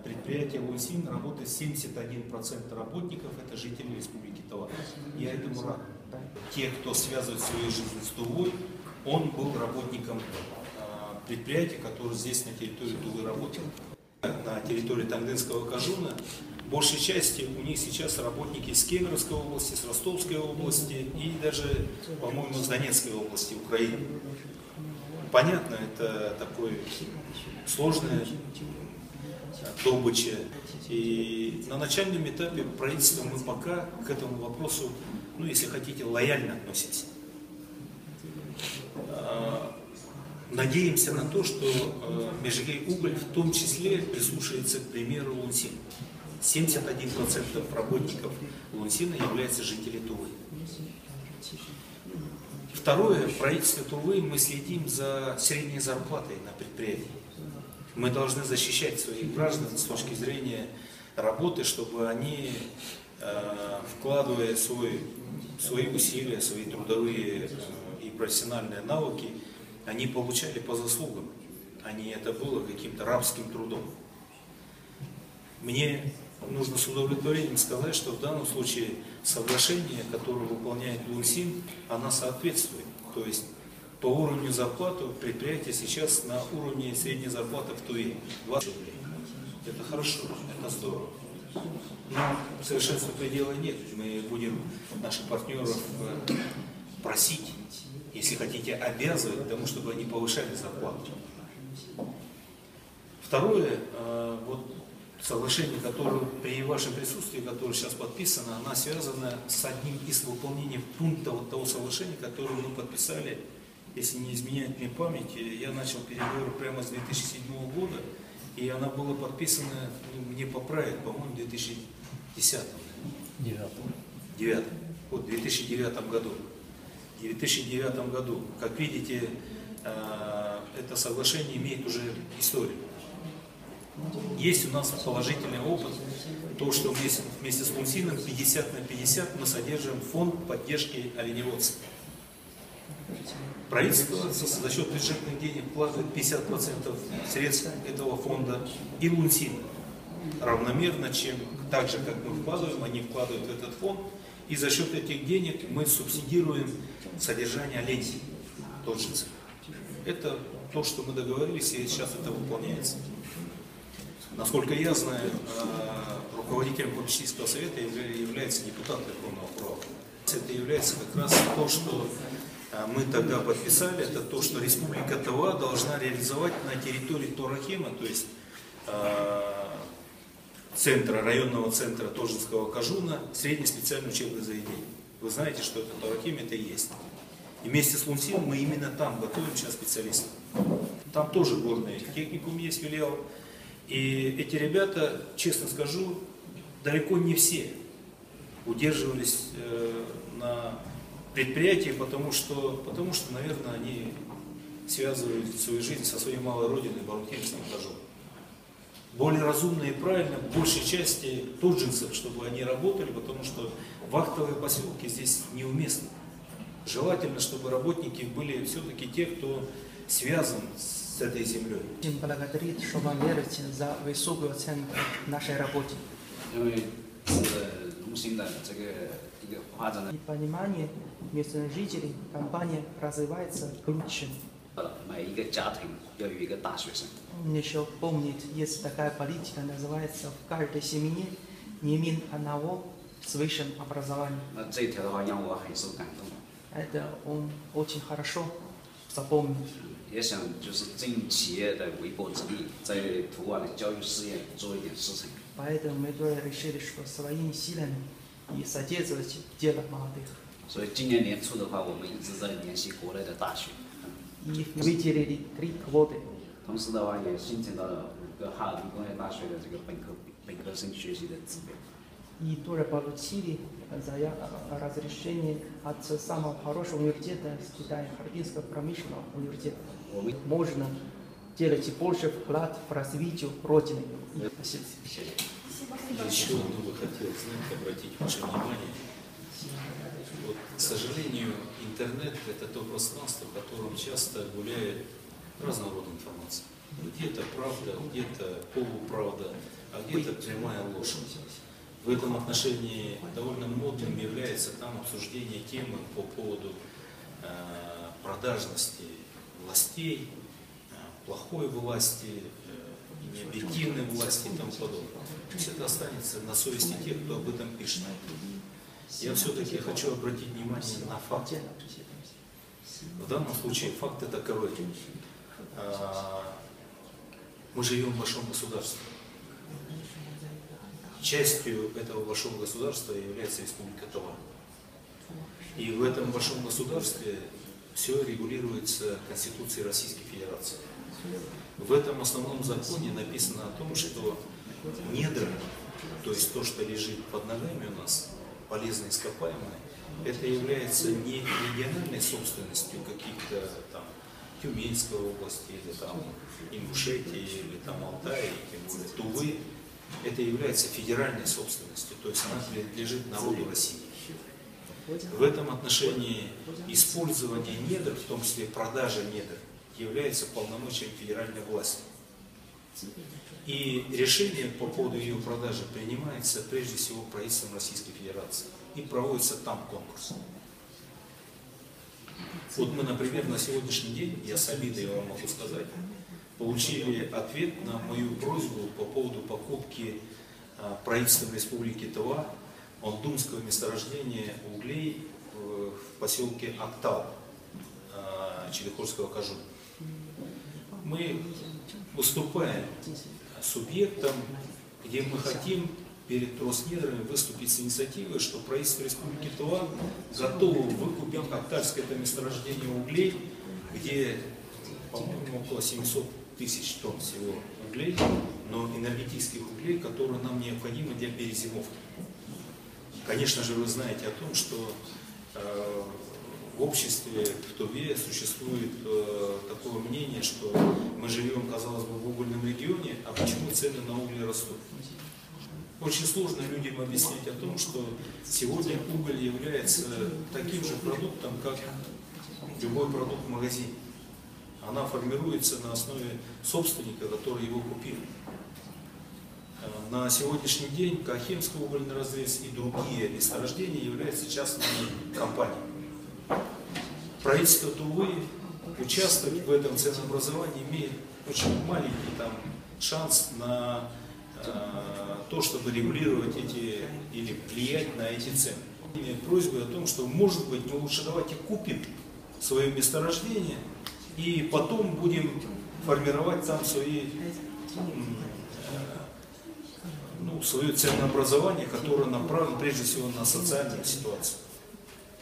предприятия Лунсин работает 71% работников, это жители Республики Тыва. Я этому рад. Те, кто связывает свою жизнь с Тувой, он был работником предприятия, которое здесь на территории Тувы работало. На территории Тангенского Кажуна большей части у них сейчас работники из Кемеровской области, с Ростовской области и даже, по-моему, с Донецкой области Украины. Понятно, это такое сложное добыча. И на начальном этапе правительства мы пока к этому вопросу, ну, если хотите, лояльно относимся. Надеемся на то, что Межгей-Уголь в том числе прислушается к примеру Лунсин. 71% работников Лунсина являются жителями Тувы. Второе, в правительстве Тувы мы следим за средней зарплатой на предприятии. Мы должны защищать своих граждан с точки зрения работы, чтобы они, вкладывая свои усилия, свои трудовые и профессиональные навыки, они получали по заслугам, а не это было каким-то рабским трудом. Мне нужно с удовлетворением сказать, что в данном случае соглашение, которое выполняет Лунсин, оно соответствует. То есть по уровню зарплаты предприятие сейчас на уровне средней зарплаты в Туве 20 рублей. Это хорошо, это здорово. Но совершенству предела нет. Мы будем наших партнеров просить, если хотите, обязывать к тому, чтобы они повышали зарплату. Второе, вот соглашение, которое при вашем присутствии, которое сейчас подписано, оно связано с одним из выполнений пункта вот того соглашения, которое мы подписали, если не изменяет мне память. Я начал переговоры прямо с 2007 года, и она была подписана, ну, мне поправят, по-моему, в 2010 в 2009 году. В 2009 году, как видите, это соглашение имеет уже историю. Есть у нас положительный опыт, то, что вместе с Лунсином 50/50 мы содержим фонд поддержки оленеводцев. Правительство за счет бюджетных денег вкладывает 50% средств этого фонда, и Лунсин равномерно, так же, как мы вкладываем, они вкладывают в этот фонд, и за счет этих денег мы субсидируем содержание оленей, тотжицы. Это то, что мы договорились, и сейчас это выполняется. Насколько я знаю, руководителем попечительского совета является депутат Верховного права. Это является как раз то, что мы тогда подписали, это то, что Республика Тыва должна реализовать на территории Торахема, то есть районного центра Тожинского Кажуна, среднее специальное учебное заведение. Вы знаете, что это Торахем, это и есть. И вместе с Лунсином мы именно там готовим сейчас специалистов. Там тоже горный техникум есть, филиал. И эти ребята, честно скажу, далеко не все удерживались на предприятии, потому что, наверное, они связывают свою жизнь со своей малой родиной, Барунхельским Кажуном. Более разумно и правильно, в большей части тотжинцев, чтобы они работали, потому что вахтовые поселки здесь неуместны. Желательно, чтобы работники были все-таки те, кто связан с этой землей. Благодарит Шованерити за высокую оценку нашей работе. И понимание местных жителей, компания развивается лучше. Он еще помнит, есть такая политика, называется «В каждой семье не менее одного с высшим образованием». Это он очень хорошо запомнил. Поэтому мы тоже решили, что своими силами и содействовать делу молодых. И выделили 3 квоты. И тоже получили разрешение от самого хорошего университета с Китая, Харбинского промышленного университета. Можно делать больше вклад в развитие Родины. Спасибо. Еще одно бы хотел, обратить ваше внимание. Вот, к сожалению, интернет – это то пространство, в котором часто гуляет разного рода информация. Где-то правда, где-то полуправда, а где-то прямая ложь. В этом отношении довольно модным является там обсуждение темы по поводу продажности властей, плохой власти, необъективной власти и тому подобное. Пусть это останется на совести тех, кто об этом пишет. Я все-таки хочу обратить внимание на факты. В данном случае факты таковы. Мы живем в большом государстве. Частью этого большого государства является Республика Тыва. И в этом большом государстве все регулируется Конституцией Российской Федерации. В этом основном законе написано о том, что недра, то есть то, что лежит под ногами у нас, полезные ископаемые, это является не региональной собственностью каких-то там Тюменской области, или там Ингушетии, или там Алтая, тем более Тувы. Это является федеральной собственностью, то есть она принадлежит народу России. В этом отношении использование недр, в том числе продажа недр, является полномочием федеральной власти. И решение по поводу ее продажи принимается прежде всего правительством Российской Федерации. И проводится там конкурс. Вот мы, например, на сегодняшний день, я с обидой вам могу сказать, получили ответ на мою просьбу по поводу покупки правительством Республики Тыва Ондумского месторождения углей в поселке Актау Челихорского кажуна. Мы выступаем субъектом, где мы хотим перед Роснедрами выступить с инициативой, что правительство Республики Тыва готово выкупить Актальское это месторождение углей, где, по-моему, около 700 тысяч тонн всего углей, но энергетических углей, которые нам необходимы для перезимовки. Конечно же, вы знаете о том, что в обществе, в Туве существует такое мнение, что мы живем, казалось бы, в угольном регионе, а почему цены на уголь растут? Очень сложно людям объяснить о том, что сегодня уголь является таким же продуктом, как любой продукт в магазине. Она формируется на основе собственника, который его купил. На сегодняшний день Кахемский угольный разрез и другие месторождения являются частными компаниями. Правительство Тувы участвовать в этом ценообразовании имеет очень маленький шанс на то, чтобы регулировать эти или влиять на эти цены. Имеет просьбу о том, что, может быть, мы лучше давайте купим свое месторождение и потом будем формировать там свое ценообразование, которое направлено прежде всего на социальную ситуацию.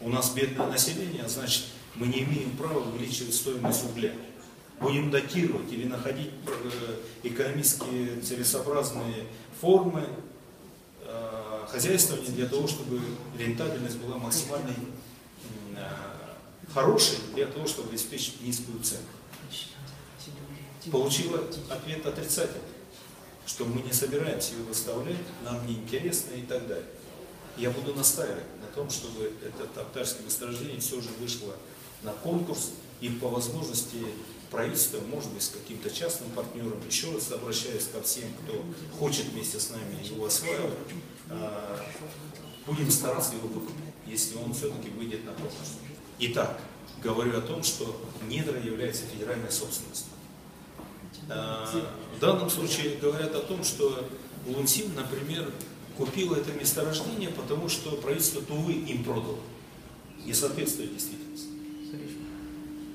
У нас бедное население, а значит, мы не имеем права увеличивать стоимость угля. Будем датировать или находить экономически целесообразные формы хозяйствования для того, чтобы рентабельность была максимально хорошей, для того, чтобы обеспечить низкую цену. Получила ответ отрицательный, что мы не собираемся его выставлять, нам неинтересно и так далее. Я буду настаивать на том, чтобы это Актальское месторождение все же вышло на конкурс и по возможности правительство, может быть, с каким-то частным партнером, еще раз обращаюсь ко всем, кто хочет вместе с нами его осваивать, будем стараться его выкупить, если он все-таки выйдет на конкурс. Итак, говорю о том, что недра является федеральной собственностью. В данном случае говорят о том, что Лунсин, например, купил это месторождение, потому что правительство Тувы им продало. Не соответствует действительности.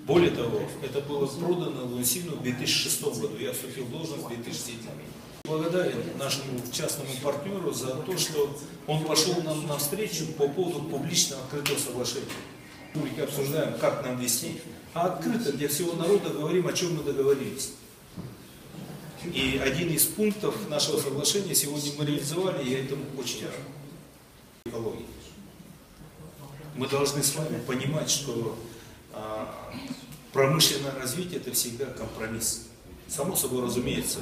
Более того, это было продано Лунсину в 2006 году. Я вступил в должность в 2007. Благодарен нашему частному партнеру за то, что он пошел нам навстречу по поводу публичного открытого соглашения. Мы обсуждаем, как нам вести, а открыто для всего народа говорим, о чем мы договорились. И один из пунктов нашего соглашения сегодня мы реализовали, и я этому очень рад. Экология. Мы должны с вами понимать, что промышленное развитие – это всегда компромисс. Само собой разумеется,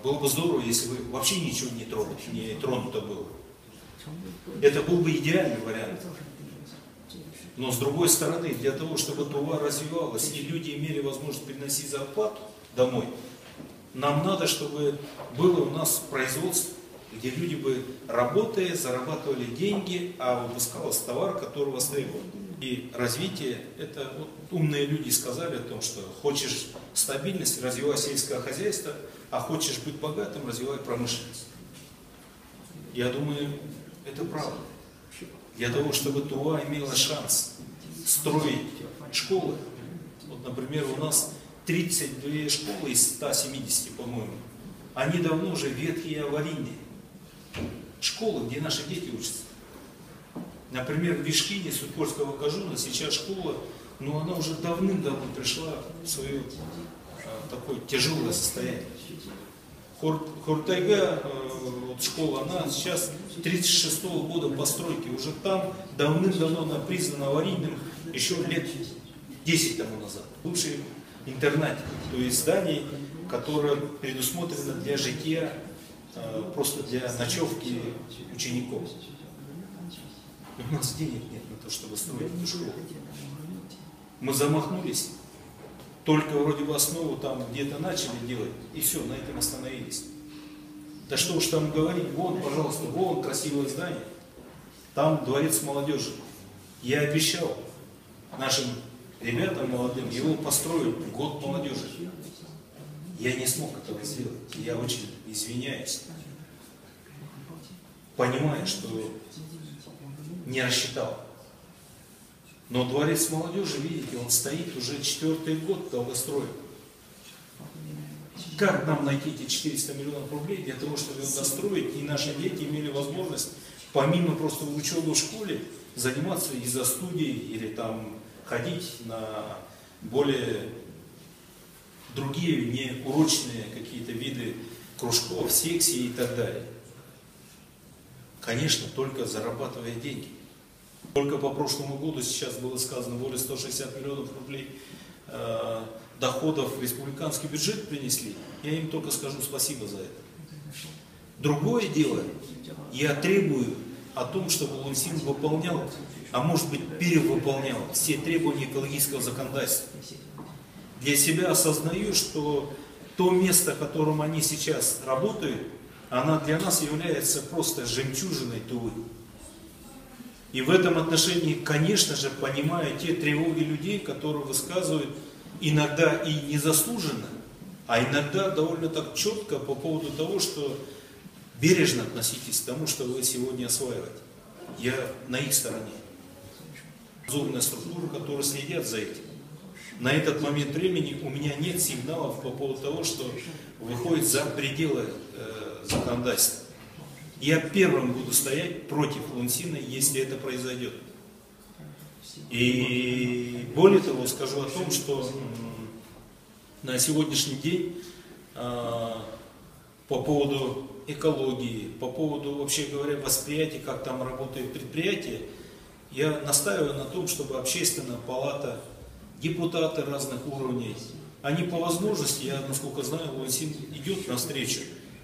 было бы здорово, если бы вообще ничего не тронуто было. Это был бы идеальный вариант. Но с другой стороны, для того, чтобы Тува развивалась и люди имели возможность приносить зарплату, домой. Нам надо, чтобы было у нас производство, где люди бы, работая, зарабатывали деньги, а выпускался товар, который востребован. И развитие, это вот умные люди сказали о том, что хочешь стабильность, развивай сельское хозяйство, а хочешь быть богатым, развивай промышленность. Я думаю, это правда. Для того, чтобы Тува имела шанс строить школы, вот, например, у нас 32 школы из 170, по-моему, они давно уже ветхие и аварийные. Школы, где наши дети учатся. Например, в Вишкине, Судьборского Кажуна, сейчас школа, но она уже давным-давно пришла в свое такое тяжелое состояние. Хуртайга, вот школа, она сейчас 1936 года постройки, уже там давным-давно она признана аварийным еще лет 10 тому назад. Лучший интернат, то есть здание, которое предусмотрено для житья, просто для ночевки учеников. У нас денег нет на то, чтобы строить эту школу. Мы замахнулись, только вроде бы основу там где-то начали делать, и все, на этом остановились. Да что уж там говорить, вон, пожалуйста, вон красивое здание, там дворец молодежи. Я обещал нашим ребятам молодым его построить в год молодежи. Я не смог этого сделать, я очень извиняюсь, понимая, что не рассчитал. Но дворец молодежи, видите, он стоит уже 4-й год долгостроен. Как нам найти эти 400 миллионов рублей для того, чтобы его достроить, и наши дети имели возможность, помимо просто учебы в школе, заниматься и за студией, или там ходить на более другие неурочные какие-то виды кружков, секций и так далее. Конечно, только зарабатывая деньги. Только по прошлому году, сейчас было сказано, более 160 миллионов рублей доходов в республиканский бюджет принесли. Я им только скажу спасибо за это. Другое дело, я требую о том, чтобы Лунсин выполнял, а может быть перевыполнял все требования экологического законодательства. Для себя осознаю, что то место, в котором они сейчас работают, она для нас является просто жемчужиной Тувы. И в этом отношении, конечно же, понимаю те тревоги людей, которые высказывают иногда и незаслуженно, а иногда довольно так четко по поводу того, что бережно относитесь к тому, что вы сегодня осваиваете. Я на их стороне. Надзорная структура, которые следят за этим. На этот момент времени у меня нет сигналов по поводу того, что выходит за пределы законодательства. Я первым буду стоять против Лунсина, если это произойдет. И более того, скажу о том, что на сегодняшний день по поводу экологии, по поводу, вообще говоря, восприятия, как там работает предприятие, я настаиваю на том, чтобы общественная палата, депутаты разных уровней, они по возможности, я насколько знаю, Лунсин идет навстречу,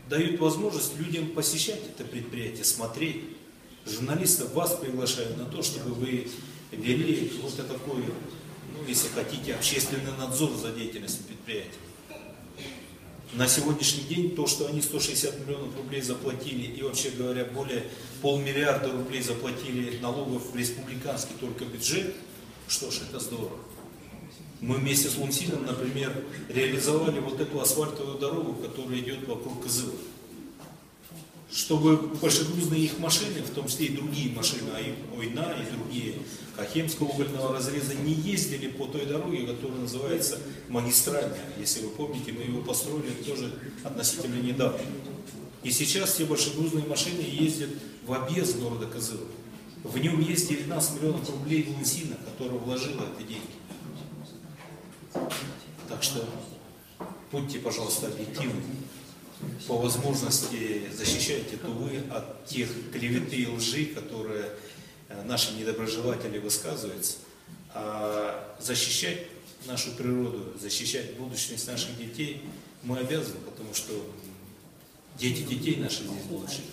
дают возможность людям посещать это предприятие, смотреть. Журналистов вас приглашаю на то, чтобы вы вели вот такой, ну, если хотите, общественный надзор за деятельностью предприятия. На сегодняшний день то, что они 160 миллионов рублей заплатили и, вообще говоря, более 500 миллиарда рублей заплатили налогов в республиканский только бюджет, что ж, это здорово. Мы вместе с Лунсином, например, реализовали вот эту асфальтовую дорогу, которая идет вокруг Кызыла. Чтобы большегрузные их машины, в том числе и другие машины, Ойна и другие, Кахемского угольного разреза, не ездили по той дороге, которая называется магистральная. Если вы помните, мы его построили тоже относительно недавно. И сейчас все большегрузные машины ездят в объезд города Кызыла. В нем есть 19 миллионов рублей Лунсина, который вложил эти деньги. Так что будьте, пожалуйста, объективны. По возможности защищайте Тувы от тех клеветы и лжи, которые наши недоброжелатели высказываются. А защищать нашу природу, защищать будущность наших детей мы обязаны, потому что дети детей наших здесь будущее.